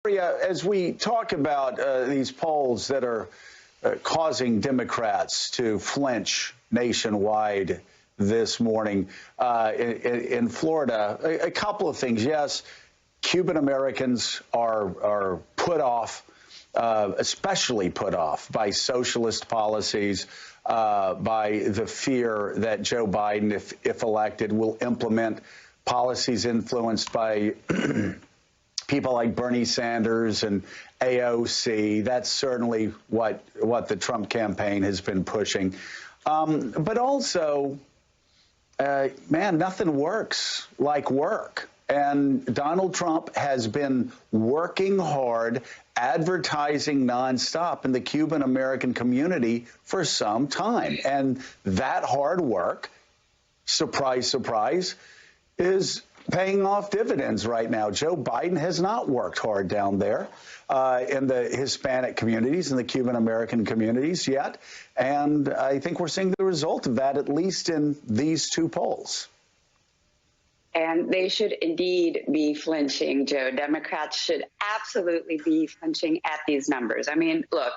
As we talk about these polls that are causing Democrats to flinch nationwide this morning in Florida, a couple of things. Yes, Cuban Americans are put off, especially put off by socialist policies, by the fear that Joe Biden, if elected, will implement policies influenced by people like Bernie Sanders and AOC. That's certainly what the Trump campaign has been pushing. But also, man, nothing works like work. And Donald Trump has been working hard, advertising nonstop in the Cuban American community for some time. And that hard work, surprise, surprise, is paying off dividends right now. Joe Biden has not worked hard down there in the Hispanic communities and the Cuban American communities yet. And I think we're seeing the result of that, at least in these two polls. And they should indeed be flinching, Joe. Democrats should absolutely be flinching at these numbers. I mean, look,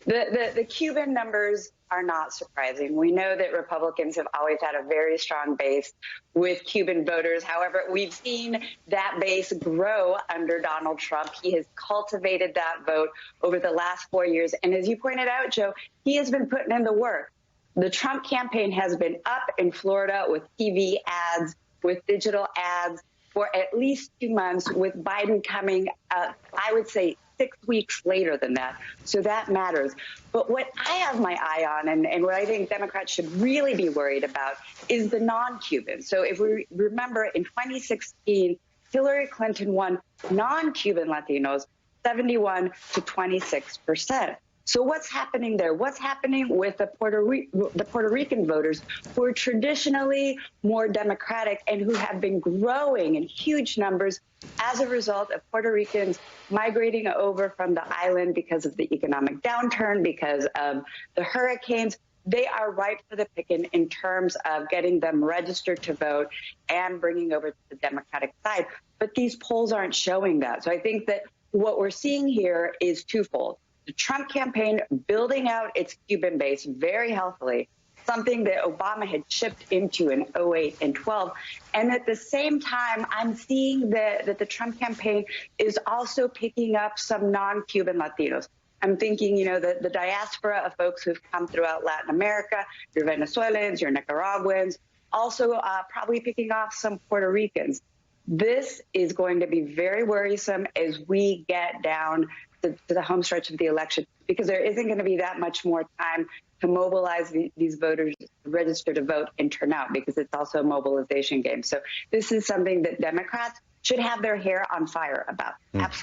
the Cuban numbers are not surprising. We know that Republicans have always had a very strong base with Cuban voters. However, we've seen that base grow under Donald Trump. He has cultivated that vote over the last 4 years. And as you pointed out, Joe, he has been putting in the work. The Trump campaign has been up in Florida with TV ads, with digital ads for at least 2 months, with Biden coming, I would say, 6 weeks later than that. So that matters. But what I have my eye on, and what I think Democrats should really be worried about, is the non-Cubans. So if we remember, in 2016, Hillary Clinton won non-Cuban Latinos 71 to 26%. So what's happening there? What's happening with the Puerto Rican voters who are traditionally more Democratic and who have been growing in huge numbers as a result of Puerto Ricans migrating over from the island because of the economic downturn, because of the hurricanes? They are ripe for the picking in terms of getting them registered to vote and bringing over to the Democratic side. But these polls aren't showing that. So I think that what we're seeing here is twofold. The Trump campaign building out its Cuban base very healthily, something that Obama had chipped into in 2008 and 12. And at the same time, I'm seeing that the Trump campaign is also picking up some non-Cuban Latinos. I'm thinking, you know, the diaspora of folks who've come throughout Latin America, your Venezuelans, your Nicaraguans, also probably picking off some Puerto Ricans. This is going to be very worrisome as we get down to the home stretch of the election, because there isn't going to be that much more time to mobilize these voters, register to vote and turn out, because it's also a mobilization game. So this is something that Democrats should have their hair on fire about. Absolutely.